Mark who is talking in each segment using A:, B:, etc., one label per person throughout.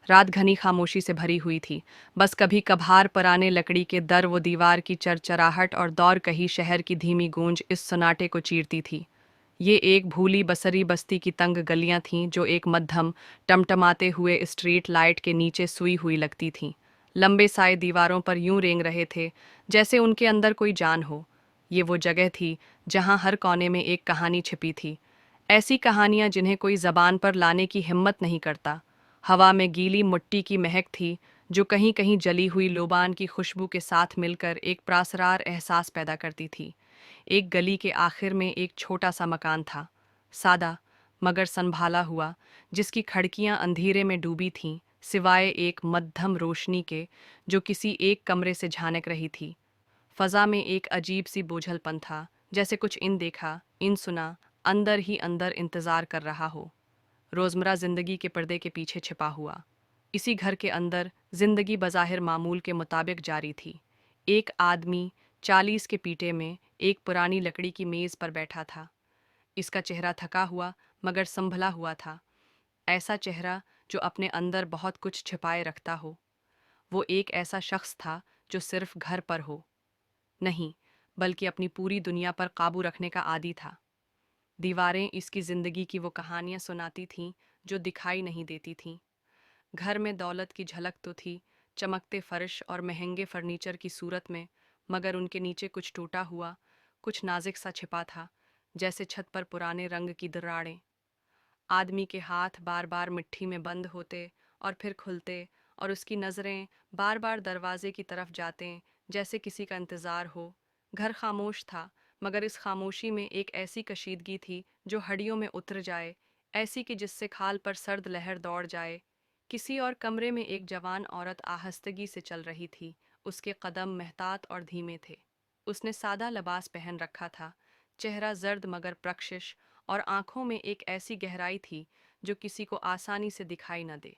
A: रात घनी खामोशी से भरी हुई थी। बस कभी कभार पुराने लकड़ी के दर वो दीवार की चरचराहट और दौर कही शहर की धीमी गूंज इस सन्नाटे को चीरती थी। ये एक भूली बसरी बस्ती की तंग गलियां थीं जो एक मध्यम टमटमाते हुए स्ट्रीट लाइट के नीचे सुई हुई लगती थीं। लंबे साए दीवारों पर यूं रेंग रहे थे जैसे उनके अंदर कोई जान हो। ये वो जगह थी जहां हर कोने में एक कहानी छिपी थी, ऐसी कहानियां जिन्हें कोई जबान पर लाने की हिम्मत नहीं करता। हवा में गीली मिट्टी की महक थी जो कहीं कहीं जली हुई लोबान की खुशबू के साथ मिलकर एक प्रासरार एहसास पैदा करती थी। एक गली के आखिर में एक छोटा सा मकान था, सादा मगर संभाला हुआ, जिसकी खिड़कियां अंधेरे में डूबी थीं, सिवाय एक मध्यम रोशनी के जो किसी एक कमरे से झांक रही थी। फजा में एक अजीब सी बोझलपन था, जैसे कुछ इन देखा इन सुना अंदर ही अंदर इंतजार कर रहा हो, रोजमर्रा जिंदगी के पर्दे के पीछे छिपा हुआ। इसी घर के अंदर जिंदगी बज़ाहिर मामूल के मुताबिक जारी थी। एक आदमी 40 के पीटे में एक पुरानी लकड़ी की मेज पर बैठा था। इसका चेहरा थका हुआ मगर संभला हुआ था, ऐसा चेहरा जो अपने अंदर बहुत कुछ छिपाए रखता हो। वो एक ऐसा शख्स था जो सिर्फ घर पर हो नहीं, बल्कि अपनी पूरी दुनिया पर काबू रखने का आदी था। दीवारें इसकी जिंदगी की वो कहानियां सुनाती थीं जो दिखाई नहीं देती थीं। घर में दौलत की झलक तो थी, चमकते फर्श और महंगे फर्नीचर की सूरत में, मगर उनके नीचे कुछ टूटा हुआ, कुछ नाजुक सा छिपा था, जैसे छत पर पुराने रंग की दरारें। आदमी के हाथ बार बार मिट्टी में बंद होते और फिर खुलते, और उसकी नज़रें बार बार दरवाजे की तरफ जाते, जैसे किसी का इंतज़ार हो। घर खामोश था, मगर इस खामोशी में एक ऐसी कशीदगी थी जो हड्डियों में उतर जाए, ऐसी कि जिससे खाल पर सर्द लहर दौड़ जाए। किसी और कमरे में एक जवान औरत आहिस्तगी से चल रही थी। उसके कदम महतात और धीमे थे। उसने सादा लिबास पहन रखा था, चेहरा जर्द मगर प्रकशिश, और आंखों में एक ऐसी गहराई थी जो किसी को आसानी से दिखाई न दे।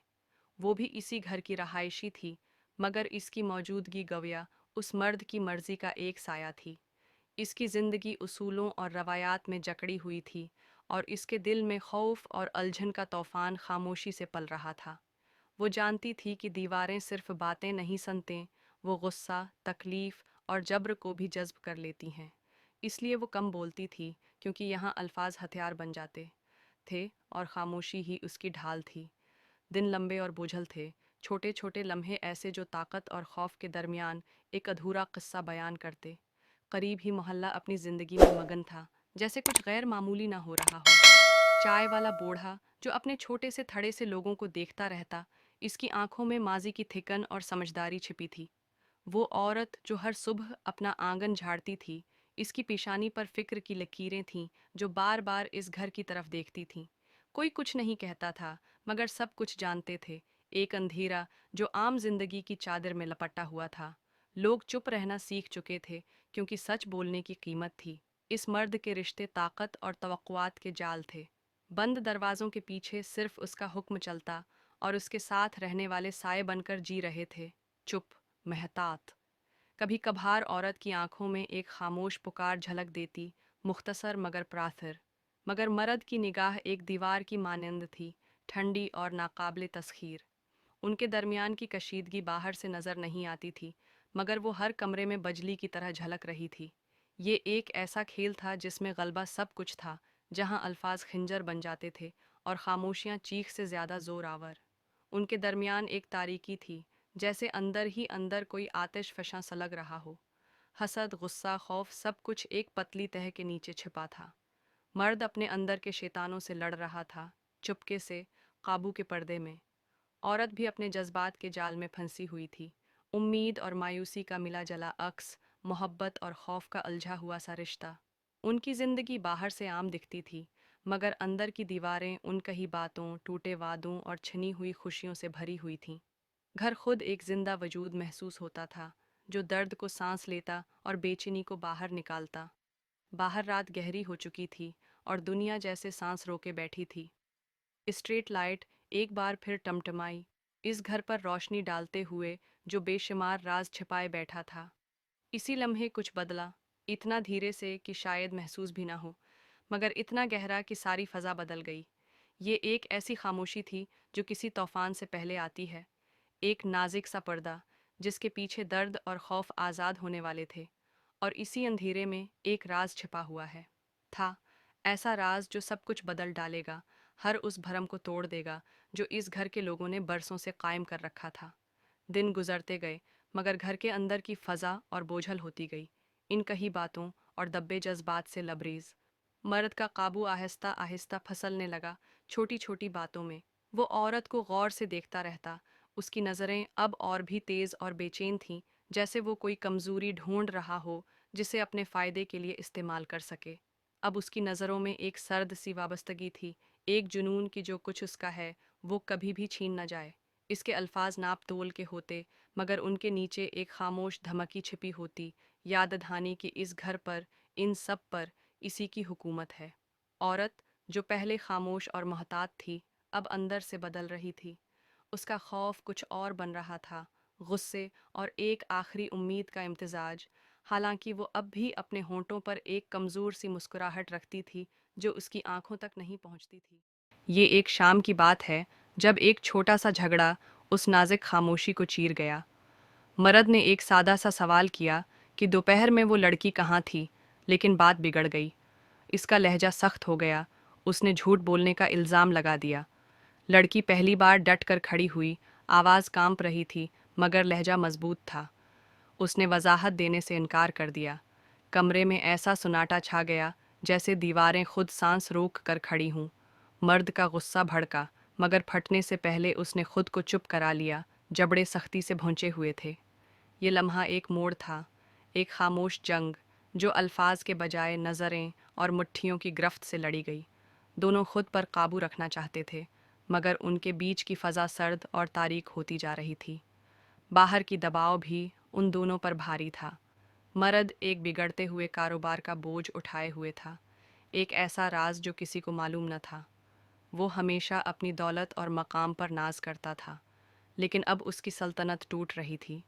A: वो भी इसी घर की रहायशी थी, मगर इसकी मौजूदगी गवया उस मर्द की मर्जी का एक साया थी। इसकी जिंदगी उसूलों और रवायात में जकड़ी हुई थी, और इसके दिल में खौफ और उलझन का तूफान खामोशी से पल रहा था। वो जानती थी कि दीवारें सिर्फ बातें नहीं सुनते, वो गुस्सा, तकलीफ और जब्र को भी जज्ब कर लेती हैं। इसलिए वो कम बोलती थी, क्योंकि यहाँ अल्फाज हथियार बन जाते थे और खामोशी ही उसकी ढाल थी। दिन लंबे और बोझल थे, छोटे छोटे लम्हे ऐसे जो ताकत और खौफ के दरमियान एक अधूरा किस्सा बयान करते। करीब ही मोहल्ला अपनी जिंदगी में मगन था, जैसे कुछ गैर मामूली ना हो रहा हो। चाय वाला बूढ़ा जो अपने छोटे से थड़े से लोगों को देखता रहता, इसकी आंखों में माजी की थिकन और समझदारी छिपी थी। वो औरत जो हर सुबह अपना आंगन झाड़ती थी, इसकी पेशानी पर फिक्र की लकीरें थीं जो बार बार इस घर की तरफ देखती थीं। कोई कुछ नहीं कहता था, मगर सब कुछ जानते थे। एक अंधेरा जो आम जिंदगी की चादर में लपटा हुआ था। लोग चुप रहना सीख चुके थे, क्योंकि सच बोलने की कीमत थी। इस मर्द के रिश्ते ताकत और तवक्कुआत के जाल थे। बंद दरवाजों के पीछे सिर्फ उसका हुक्म चलता, और उसके साथ रहने वाले साए बनकर जी रहे थे, चुप, महतात। कभी कभार औरत की आंखों में एक खामोश पुकार झलक देती, मुख्तसर मगर प्राथर। मगर मर्द की निगाह एक दीवार की मानंद थी, ठंडी और नाकाबिले तस्खीर। उनके दरमियान की कशीदगी बाहर से नजर नहीं आती थी, मगर वो हर कमरे में बजली की तरह झलक रही थी। ये एक ऐसा खेल था जिसमें गलबा सब कुछ था, जहां अल्फाज खंजर बन जाते थे और खामोशियां चीख से ज्यादा जोर आवर। उनके दरमियान एक तारीकी थी, जैसे अंदर ही अंदर कोई आतिश फशां सा लग रहा हो। हसद, गुस्सा, खौफ, सब कुछ एक पतली तह के नीचे छिपा था। मर्द अपने अंदर के शैतानों से लड़ रहा था, चुपके से, काबू के पर्दे में। औरत भी अपने जज्बात के जाल में फंसी हुई थी। उम्मीद और मायूसी का मिला जला अक्स, मोहब्बत और खौफ का उलझा हुआ सा रिश्ता। उनकी जिंदगी बाहर से आम दिखती थी, मगर अंदर की दीवारें उन कही बातों, टूटे वादों और छिनी हुई खुशियों से भरी हुई थीं। घर खुद एक जिंदा वजूद महसूस होता था, जो दर्द को सांस लेता और बेचैनी को बाहर निकालता। बाहर रात गहरी हो चुकी थी, और दुनिया जैसे सांस रोके बैठी थी। स्ट्रीट लाइट एक बार फिर टमटमाई, इस घर पर रोशनी डालते हुए जो बेशुमार राज छिपाए बैठा था। इसी लम्हे कुछ बदला, इतना धीरे से कि शायद महसूस भी ना हो, मगर इतना गहरा कि सारी फजा बदल गई। ये एक ऐसी खामोशी थी जो किसी तूफान से पहले आती है, एक नाजुक सा पर्दा जिसके पीछे दर्द और खौफ आज़ाद होने वाले थे। और इसी अंधेरे में एक राज छिपा हुआ है था, ऐसा राज जो सब कुछ बदल डालेगा, हर उस भरम को तोड़ देगा जो इस घर के लोगों ने बरसों से कायम कर रखा था। दिन गुजरते गए, मगर घर के अंदर की फजा और बोझल होती गई, इन कही बातों और दब्बे जज्बात से लबरेज। मर्द का काबू आहिस्ता आहिस्ता फसलने लगा, छोटी छोटी बातों में। वो औरत को गौर से देखता रहता, उसकी नज़रें अब और भी तेज़ और बेचैन थीं, जैसे वो कोई कमज़ोरी ढूंढ रहा हो जिसे अपने फ़ायदे के लिए इस्तेमाल कर सके। अब उसकी नज़रों में एक सर्द सी वाबस्तगी थी, एक जुनून की जो कुछ उसका है वो कभी भी छीन न जाए। इसके अल्फाज नाप तोल के होते, मगर उनके नीचे एक खामोश धमकी छिपी होती, याद दहानी कि इस घर पर, इन सब पर इसी की हुकूमत है। औरत जो पहले खामोश और मोहतात थी, अब अंदर से बदल रही थी। उसका खौफ कुछ और बन रहा था, गुस्से और एक आखिरी उम्मीद का इम्तिजाज। हालांकि वो अब भी अपने होंठों पर एक कमज़ोर सी मुस्कुराहट रखती थी जो उसकी आंखों तक नहीं पहुंचती थी। ये एक शाम की बात है जब एक छोटा सा झगड़ा उस नाजुक खामोशी को चीर गया। मर्द ने एक सादा सा सवाल किया कि दोपहर में वो लड़की कहाँ थी, लेकिन बात बिगड़ गई। इसका लहजा सख्त हो गया, उसने झूठ बोलने का इल्ज़ाम लगा दिया। लड़की पहली बार डट कर खड़ी हुई, आवाज़ कांप रही थी, मगर लहजा मजबूत था। उसने वजाहत देने से इनकार कर दिया। कमरे में ऐसा सुनाटा छा गया जैसे दीवारें खुद सांस रोक कर खड़ी हों। मर्द का गुस्सा भड़का, मगर फटने से पहले उसने खुद को चुप करा लिया, जबड़े सख्ती से भौंचे हुए थे। ये लम्हा एक मोड़ था, एक खामोश जंग जो अल्फाज के बजाय नज़रें और मुट्ठियों की गिरफ्त से लड़ी गई। दोनों खुद पर काबू रखना चाहते थे, मगर उनके बीच की फ़ज़ा सर्द और तारीक होती जा रही थी। बाहर की दबाव भी उन दोनों पर भारी था। मर्द एक बिगड़ते हुए कारोबार का बोझ उठाए हुए था, एक ऐसा राज जो किसी को मालूम न था। वो हमेशा अपनी दौलत और मकाम पर नाज करता था, लेकिन अब उसकी सल्तनत टूट रही थी।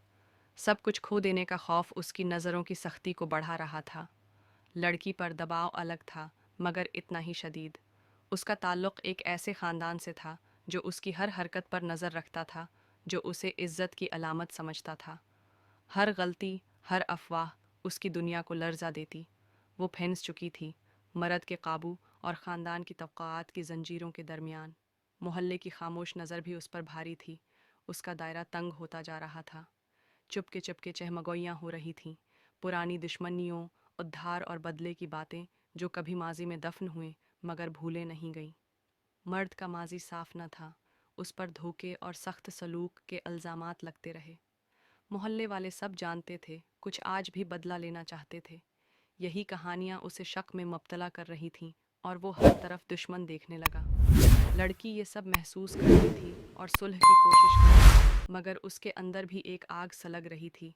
A: सब कुछ खो देने का खौफ उसकी नज़रों की सख्ती को बढ़ा रहा था। लड़की पर दबाव अलग था, मगर इतना ही शदीद। उसका ताल्लुक़ एक ऐसे ख़ानदान से था जो उसकी हर हरकत पर नज़र रखता था, जो उसे इज़्ज़त की अलामत समझता था। हर गलती, हर अफवाह उसकी दुनिया को लर्ज़ा देती। वो फंस चुकी थी, मर्द के काबू और ख़ानदान की तवक़्क़ात की ज़ंजीरों के दरमियान। मोहल्ले की खामोश नज़र भी उस पर भारी थी, उसका दायरा तंग होता जा रहा था। चुपके चुपके चहमगोइयाँ हो रही थीं, पुरानी दुश्मनियों, उद्धार और बदले की बातें जो कभी माजी में दफन हुए मगर भूले नहीं गईं। मर्द का माजी साफ न था, उस पर धोखे और सख्त सलूक के इल्ज़ामात लगते रहे। मोहल्ले वाले सब जानते थे, कुछ आज भी बदला लेना चाहते थे। यही कहानियाँ उसे शक में मुब्तला कर रही थीं, और वो हर तरफ दुश्मन देखने लगा। लड़की ये सब महसूस कर रही थी और सुलह की कोशिश कर रही, मगर उसके अंदर भी एक आग सलग रही थी।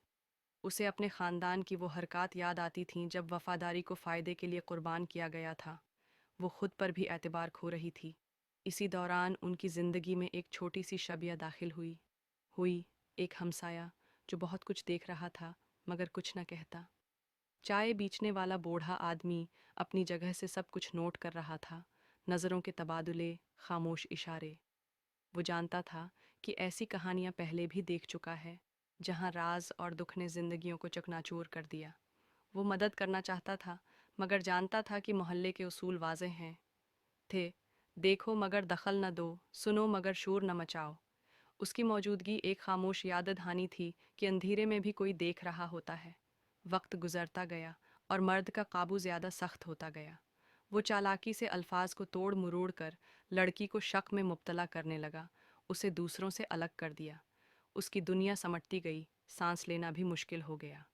A: उसे अपने ख़ानदान की वो हरकत याद आती थीं जब वफ़ादारी को फ़ायदे के लिए कुर्बान किया गया था। वो खुद पर भी एतबार खो रही थी। इसी दौरान उनकी ज़िंदगी में एक छोटी सी शबिया दाखिल हुई एक हमसाया जो बहुत कुछ देख रहा था मगर कुछ न कहता। चाय बेचने वाला बूढ़ा आदमी अपनी जगह से सब कुछ नोट कर रहा था, नज़रों के तबादुले, खामोश इशारे। वो जानता था कि ऐसी कहानियाँ पहले भी देख चुका है, जहाँ राज और दुख ने जिंदगियों को चकनाचूर कर दिया। वो मदद करना चाहता था, मगर जानता था कि मोहल्ले के उसूल वाज़ेह हैं थे। देखो मगर दखल न दो, सुनो मगर शोर न मचाओ। उसकी मौजूदगी एक खामोश याद दहानी थी कि अंधेरे में भी कोई देख रहा होता है। वक्त गुजरता गया और मर्द का काबू ज़्यादा सख्त होता गया। वो चालाकी से अल्फाज को तोड़ मरोड़ कर लड़की को शक में मुब्तला करने लगा, उसे दूसरों से अलग कर दिया। उसकी दुनिया समटती गई, सांस लेना भी मुश्किल हो गया।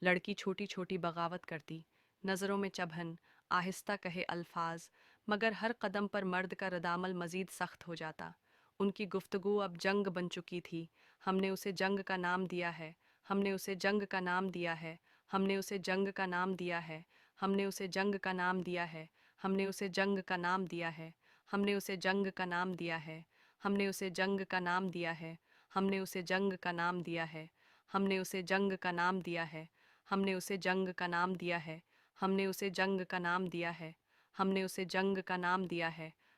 A: लड़की छोटी छोटी बगावत करती, नज़रों में चभन, आहिस्ता कहे अल्फाज, मगर हर कदम पर मर्द का रदामल मज़ीद सख्त हो जाता। उनकी गुफ्तगू अब जंग बन चुकी थी। हमने उसे जंग का नाम दिया है, हमने उसे जंग का नाम दिया है, हमने उसे जंग का नाम दिया है, हमने उसे जंग का नाम दिया है, हमने उसे जंग का नाम दिया है, हमने उसे जंग का नाम दिया है, हमने उसे जंग का नाम दिया है, हमने उसे जंग का नाम दिया है, हमने उसे जंग का नाम दिया है, हमने उसे जंग का नाम दिया है, हमने उसे जंग का नाम दिया है, हमने उसे जंग का नाम दिया है,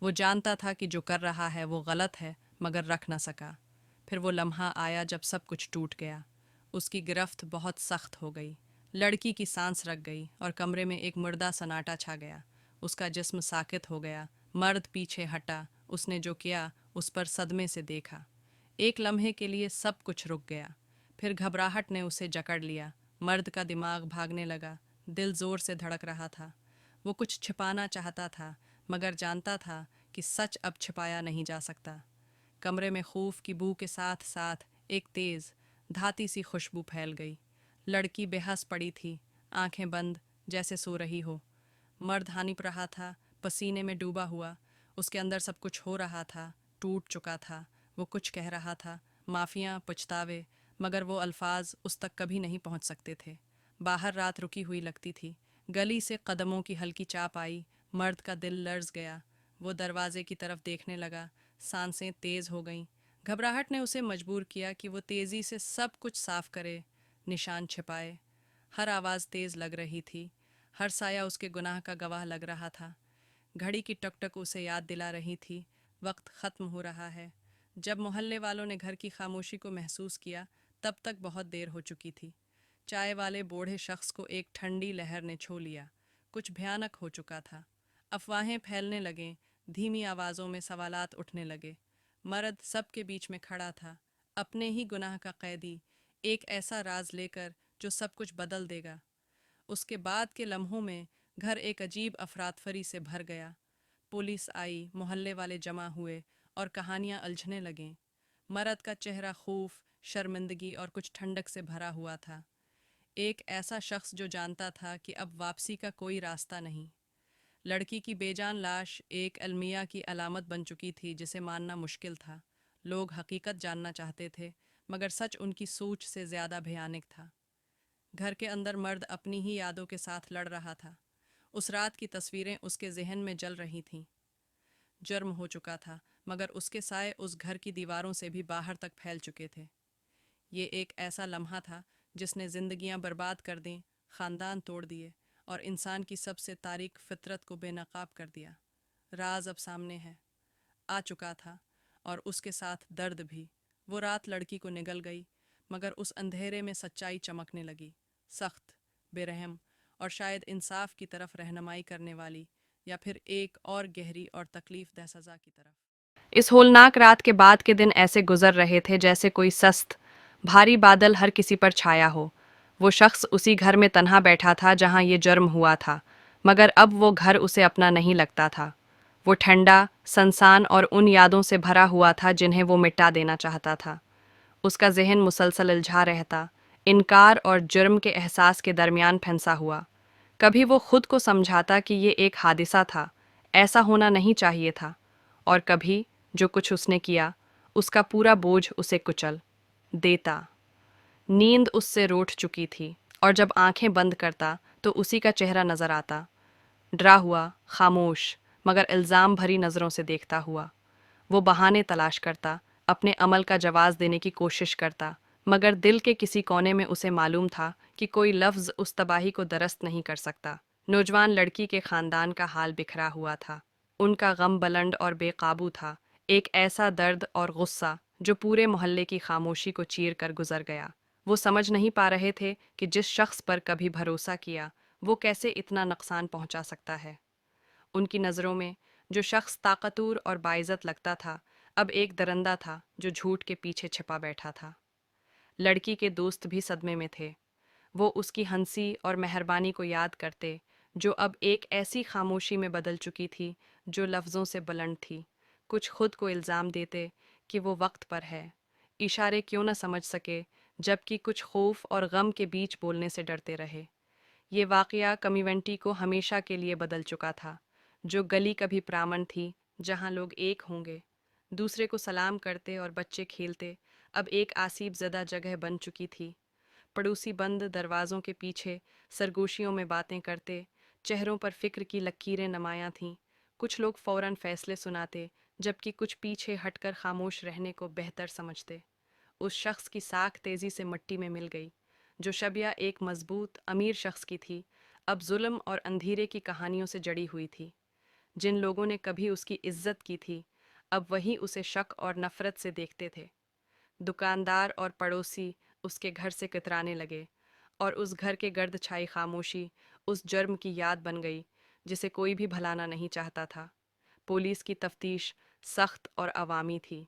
A: وہ جانتا تھا کہ جو کر رہا ہے وہ غلط ہے، مگر رکھ نہ سکا۔ پھر وہ لمحہ آیا جب سب کچھ ٹوٹ گیا۔ اس کی گرفت بہت سخت ہو گئی، لڑکی کی سانس رک گئی اور کمرے میں ایک مردہ سناٹا چھا گیا۔ اس کا جسم ساکت ہو گیا، مرد پیچھے ہٹا، اس نے جو کیا اس پر صدمے سے دیکھا۔ ایک لمحے کے لیے سب کچھ رک گیا، پھر گھبراہٹ نے اسے جکڑ لیا۔ مرد کا دماغ بھاگنے لگا، دل زور سے دھڑک رہا تھا۔ وہ کچھ چھپانا چاہتا تھا، مگر جانتا تھا کہ سچ اب چھپایا نہیں جا سکتا۔ کمرے میں خوف کی بو کے ساتھ ساتھ ایک تیز، دھاتی سی خوشبو پھیل گئی۔ لڑکی بے حس پڑی تھی، آنکھیں بند، جیسے سو رہی ہو۔ مرد ہانپ رہا تھا، پسینے میں ڈوبا ہوا۔ اس کے اندر سب کچھ ہو رہا تھا، ٹوٹ چکا تھا۔ وہ کچھ کہہ رہا تھا، معافیاں، پچھتاوے، مگر وہ الفاظ اس تک کبھی نہیں پہنچ سکتے تھے۔ باہر رات رکی ہوئی لگتی تھی، گلی سے قدموں کی ہلکی چاپ آئی۔ مرد کا دل لرز گیا، وہ دروازے کی طرف دیکھنے لگا، سانسیں تیز ہو گئیں۔ گھبراہٹ نے اسے مجبور کیا کہ وہ تیزی سے سب کچھ صاف کرے، نشان چھپائے۔ ہر آواز تیز لگ رہی تھی، ہر سایہ اس کے گناہ کا گواہ لگ رہا تھا۔ گھڑی کی ٹک ٹک اسے یاد دلا رہی تھی، وقت ختم ہو رہا ہے۔ جب محلے والوں نے گھر کی خاموشی کو محسوس کیا، تب تک بہت دیر ہو چکی تھی۔ چائے والے بوڑھے شخص کو ایک ٹھنڈی لہر نے چھو لیا۔ کچھ بھیانک ہو چکا تھا۔ افواہیں پھیلنے لگیں، دھیمی آوازوں میں سوالات اٹھنے لگے۔ مرد سب کے بیچ میں کھڑا تھا، اپنے ہی گناہ کا قیدی، ایک ایسا راز لے کر جو سب کچھ بدل دے گا۔ اس کے بعد کے لمحوں میں گھر ایک عجیب افراتفری سے بھر گیا۔ پولیس آئی، محلے والے جمع ہوئے اور کہانیاں الجھنے لگیں۔ مرد کا چہرہ خوف، شرمندگی اور کچھ ٹھنڈک سے بھرا ہوا تھا۔ ایک ایسا شخص جو جانتا تھا کہ اب واپسی کا کوئی راستہ نہیں۔ لڑکی کی بے جان لاش ایک المیہ کی علامت بن چکی تھی جسے ماننا مشکل تھا۔ لوگ حقیقت جاننا چاہتے تھے، مگر سچ ان کی سوچ سے زیادہ بھیانک تھا۔ گھر کے اندر مرد اپنی ہی یادوں کے ساتھ لڑ رہا تھا۔ اس رات کی تصویریں اس کے ذہن میں جل رہی تھیں۔ جرم ہو چکا تھا، مگر اس کے سائے اس گھر کی دیواروں سے بھی باہر تک پھیل چکے تھے۔ یہ ایک ایسا لمحہ تھا جس نے زندگیاں برباد کر دیں، خاندان توڑ دیے اور انسان کی سب سے تاریک فطرت کو بے نقاب کر دیا۔ راز اب سامنے ہے، آ چکا تھا، اور اس کے ساتھ درد بھی۔ وہ رات لڑکی کو نگل گئی، مگر اس اندھیرے میں سچائی چمکنے لگی، سخت، بے رحم اور شاید انصاف کی طرف رہنمائی کرنے والی، یا پھر ایک اور گہری اور تکلیف دہ سزا کی طرف۔ اس ہولناک رات کے بعد کے دن ایسے گزر رہے تھے جیسے کوئی سست، بھاری بادل ہر کسی پر چھایا ہو۔ وہ شخص اسی گھر میں تنہا بیٹھا تھا جہاں یہ جرم ہوا تھا، مگر اب وہ گھر اسے اپنا نہیں لگتا تھا۔ وہ ٹھنڈا، سنسان اور ان یادوں سے بھرا ہوا تھا جنہیں وہ مٹا دینا چاہتا تھا۔ اس کا ذہن مسلسل الجھا رہتا، انکار اور جرم کے احساس کے درمیان پھنسا ہوا۔ کبھی وہ خود کو سمجھاتا کہ یہ ایک حادثہ تھا، ایسا ہونا نہیں چاہیے تھا، اور کبھی جو کچھ اس نے کیا، اس کا پورا بوجھ اسے کچل دیتا۔ نیند اس سے روٹھ چکی تھی، اور جب آنکھیں بند کرتا تو اسی کا چہرہ نظر آتا، ڈرا ہوا، خاموش، مگر الزام بھری نظروں سے دیکھتا ہوا۔ وہ بہانے تلاش کرتا، اپنے عمل کا جواز دینے کی کوشش کرتا، مگر دل کے کسی کونے میں اسے معلوم تھا کہ کوئی لفظ اس تباہی کو درست نہیں کر سکتا۔ نوجوان لڑکی کے خاندان کا حال بکھرا ہوا تھا۔ ان کا غم بلند اور بے قابو تھا، ایک ایسا درد اور غصہ جو پورے محلے کی خاموشی کو چیر کر گزر گیا۔ وہ سمجھ نہیں پا رہے تھے کہ جس شخص پر کبھی بھروسہ کیا، وہ کیسے اتنا نقصان پہنچا سکتا ہے۔ ان کی نظروں میں جو شخص طاقتور اور باعزت لگتا تھا، اب ایک درندہ تھا جو جھوٹ کے پیچھے چھپا بیٹھا تھا۔ لڑکی کے دوست بھی صدمے میں تھے۔ وہ اس کی ہنسی اور مہربانی کو یاد کرتے، جو اب ایک ایسی خاموشی میں بدل چکی تھی جو لفظوں سے بلند تھی۔ کچھ خود کو الزام دیتے کہ وہ وقت پر ہے، اشارے کیوں نہ سمجھ سکے، جبکہ کچھ خوف اور غم کے بیچ بولنے سے ڈرتے رہے۔ یہ واقعہ کمیونٹی کو ہمیشہ کے لیے بدل چکا تھا۔ جو گلی کبھی پرامن تھی، جہاں لوگ ایک ہوں گے، دوسرے کو سلام کرتے اور بچے کھیلتے، اب ایک آسیب زدہ جگہ بن چکی تھی۔ پڑوسی بند دروازوں کے پیچھے سرگوشیوں میں باتیں کرتے، چہروں پر فکر کی لکیریں نمایاں تھیں۔ کچھ لوگ فوراً فیصلے سناتے، جبکہ کچھ پیچھے ہٹ کر خاموش رہنے کو بہتر سمجھتے۔ اس شخص کی ساکھ تیزی سے مٹی میں مل گئی، جو شبیہ ایک مضبوط، امیر شخص کی تھی، اب ظلم اور اندھیرے کی کہانیوں سے جڑی ہوئی تھی۔ جن لوگوں نے کبھی اس کی عزت کی تھی اب وہی اسے شک اور نفرت سے دیکھتے تھے۔ دکاندار اور پڑوسی اس کے گھر سے کترانے لگے، اور اس گھر کے گرد چھائی خاموشی اس جرم کی یاد بن گئی جسے کوئی بھی بھلانا نہیں چاہتا تھا۔ پولیس کی تفتیش سخت اور عوامی تھی۔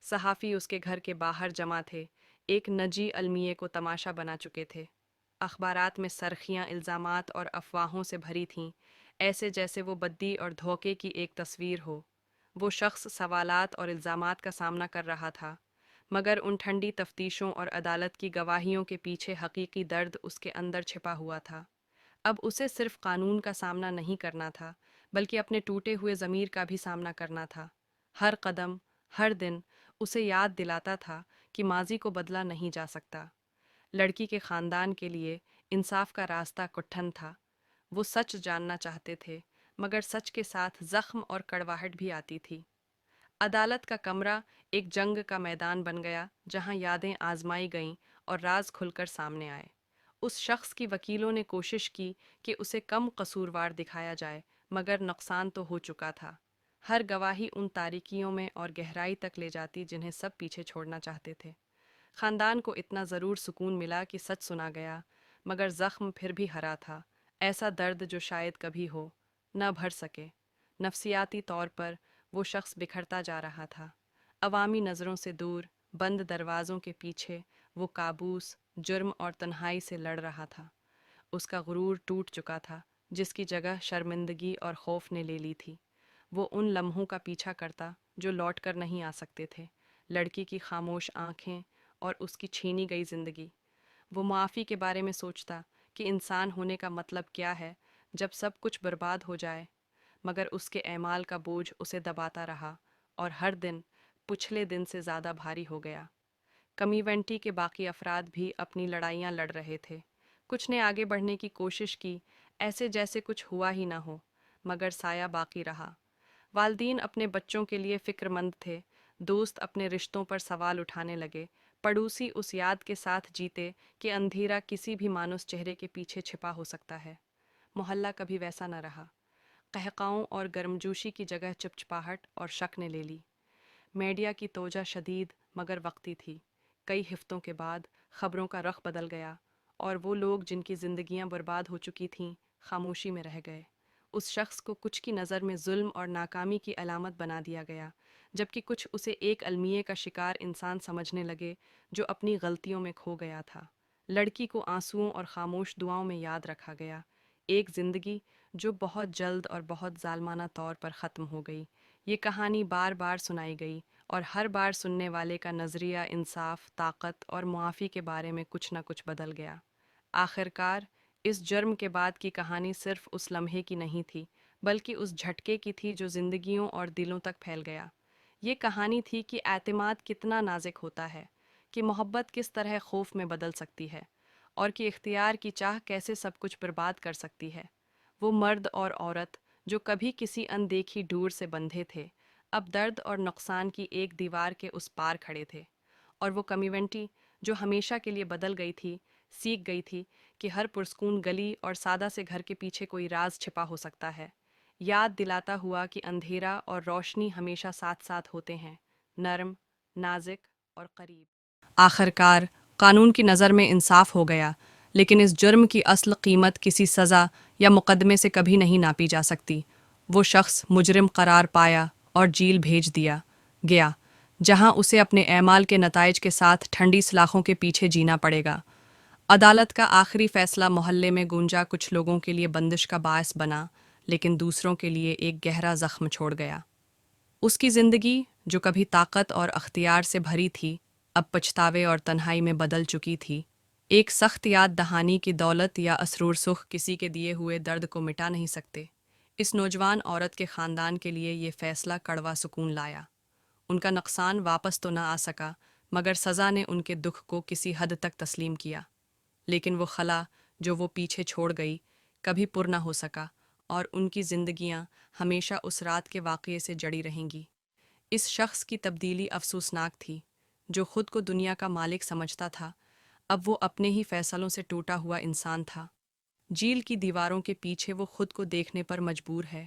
A: صحافی اس کے گھر کے باہر جمع تھے، ایک نجی المیے کو تماشا بنا چکے تھے۔ اخبارات میں سرخیاں الزامات اور افواہوں سے بھری تھیں، ایسے جیسے وہ بدی اور دھوکے کی ایک تصویر ہو۔ وہ شخص سوالات اور الزامات کا سامنا کر رہا تھا، مگر ان ٹھنڈی تفتیشوں اور عدالت کی گواہیوں کے پیچھے حقیقی درد اس کے اندر چھپا ہوا تھا۔ اب اسے صرف قانون کا سامنا نہیں کرنا تھا، بلکہ اپنے ٹوٹے ہوئے ضمیر کا بھی سامنا کرنا تھا۔ ہر قدم، ہر دن اسے یاد دلاتا تھا کہ ماضی کو بدلا نہیں جا سکتا۔ لڑکی کے خاندان کے لیے انصاف کا راستہ کٹھن تھا۔ وہ سچ جاننا چاہتے تھے، مگر سچ کے ساتھ زخم اور کڑواہٹ بھی آتی تھی۔ عدالت کا کمرہ ایک جنگ کا میدان بن گیا جہاں یادیں آزمائی گئیں اور راز کھل کر سامنے آئے۔ اس شخص کی وکیلوں نے کوشش کی کہ اسے کم قصوروار دکھایا جائے، مگر نقصان تو ہو چکا تھا۔ ہر گواہی ان تاریکیوں میں اور گہرائی تک لے جاتی جنہیں سب پیچھے چھوڑنا چاہتے تھے۔ خاندان کو اتنا ضرور سکون ملا کہ سچ سنا گیا، مگر زخم پھر بھی ہرا تھا، ایسا درد جو شاید کبھی ہو نہ بھر سکے۔ نفسیاتی طور پر وہ شخص بکھرتا جا رہا تھا، عوامی نظروں سے دور، بند دروازوں کے پیچھے وہ کابوس، جرم اور تنہائی سے لڑ رہا تھا۔ اس کا غرور ٹوٹ چکا تھا، جس کی جگہ شرمندگی اور خوف نے لے لی تھی۔ وہ ان لمحوں کا پیچھا کرتا جو لوٹ کر نہیں آ سکتے تھے، لڑکی کی خاموش آنکھیں اور اس کی چھینی گئی زندگی۔ وہ معافی کے بارے میں سوچتا کہ انسان ہونے کا مطلب کیا ہے جب سب کچھ برباد ہو جائے، مگر اس کے اعمال کا بوجھ اسے دباتا رہا، اور ہر دن پچھلے دن سے زیادہ بھاری ہو گیا۔ کمیونٹی کے باقی افراد بھی اپنی لڑائیاں لڑ رہے تھے۔ کچھ نے آگے بڑھنے کی کوشش کی، ایسے جیسے کچھ ہوا ہی نہ ہو، مگر سایہ باقی رہا۔ والدین اپنے بچوں کے لیے فکر مند تھے، دوست اپنے رشتوں پر سوال اٹھانے لگے، پڑوسی اس یاد کے ساتھ جیتے کہ اندھیرا کسی بھی مانوس چہرے کے پیچھے چھپا ہو سکتا ہے۔ محلہ کبھی ویسا نہ رہا۔ قہقہوں اور گرمجوشی کی جگہ چپچپاہٹ اور شک نے لے لی۔ میڈیا کی توجہ شدید مگر وقتی تھی۔ کئی ہفتوں کے بعد خبروں کا رخ بدل گیا، اور وہ لوگ جن کی زندگیاں برباد ہو چکی تھیں خاموشی میں رہ گئے۔ اس شخص کو کچھ کی نظر میں ظلم اور ناکامی کی علامت بنا دیا گیا، جبکہ کچھ اسے ایک المیے کا شکار انسان سمجھنے لگے جو اپنی غلطیوں میں کھو گیا تھا۔ لڑکی کو آنسوؤں اور خاموش دعاؤں میں یاد رکھا گیا، ایک زندگی جو بہت جلد اور بہت ظالمانہ طور پر ختم ہو گئی۔ یہ کہانی بار بار سنائی گئی، اور ہر بار سننے والے کا نظریہ انصاف، طاقت اور معافی کے بارے میں کچھ نہ کچھ بدل گیا۔ آخرکار اس جرم کے بعد کی کہانی صرف اس لمحے کی نہیں تھی، بلکہ اس جھٹکے کی تھی جو زندگیوں اور دلوں تک پھیل گیا۔ یہ کہانی تھی کہ اعتماد کتنا نازک ہوتا ہے، کہ محبت کس طرح خوف میں بدل سکتی ہے، اور کہ اختیار کی چاہ کیسے سب کچھ برباد کر سکتی ہے۔ وہ مرد اور عورت جو کبھی کسی اندیکھی ڈور سے بندھے تھے، اب درد اور نقصان کی ایک دیوار کے اس پار کھڑے تھے۔ اور وہ کمیونٹی جو ہمیشہ کے لیے بدل گئی تھی، سیکھ گئی تھی کہ ہر پرسکون گلی اور سادہ سے گھر کے پیچھے کوئی راز چھپا ہو سکتا ہے، یاد دلاتا ہوا کہ اندھیرا اور روشنی ہمیشہ ساتھ ساتھ ہوتے ہیں، نرم، نازک اور قریب۔ آخرکار قانون کی نظر میں انصاف ہو گیا، لیکن اس جرم کی اصل قیمت کسی سزا یا مقدمے سے کبھی نہیں ناپی جا سکتی۔ وہ شخص مجرم قرار پایا اور جیل بھیج دیا گیا، جہاں اسے اپنے اعمال کے نتائج کے ساتھ ٹھنڈی سلاخوں کے پیچھے جینا پڑے گا۔ عدالت کا آخری فیصلہ محلے میں گونجا، کچھ لوگوں کے لیے بندش کا باعث بنا، لیکن دوسروں کے لیے ایک گہرا زخم چھوڑ گیا۔ اس کی زندگی جو کبھی طاقت اور اختیار سے بھری تھی، اب پچھتاوے اور تنہائی میں بدل چکی تھی۔ ایک سخت یاد دہانی کی دولت یا اسرور سکھ کسی کے دیے ہوئے درد کو مٹا نہیں سکتے۔ اس نوجوان عورت کے خاندان کے لیے یہ فیصلہ کڑوا سکون لایا۔ ان کا نقصان واپس تو نہ آ سکا، مگر سزا نے ان کے دکھ کو کسی حد تک تسلیم کیا۔ لیکن وہ خلا جو وہ پیچھے چھوڑ گئی کبھی پر نہ ہو سکا، اور ان کی زندگیاں ہمیشہ اس رات کے واقعے سے جڑی رہیں گی۔ اس شخص کی تبدیلی افسوسناک تھی، جو خود کو دنیا کا مالک سمجھتا تھا، اب وہ اپنے ہی فیصلوں سے ٹوٹا ہوا انسان تھا۔ جیل کی دیواروں کے پیچھے وہ خود کو دیکھنے پر مجبور ہے۔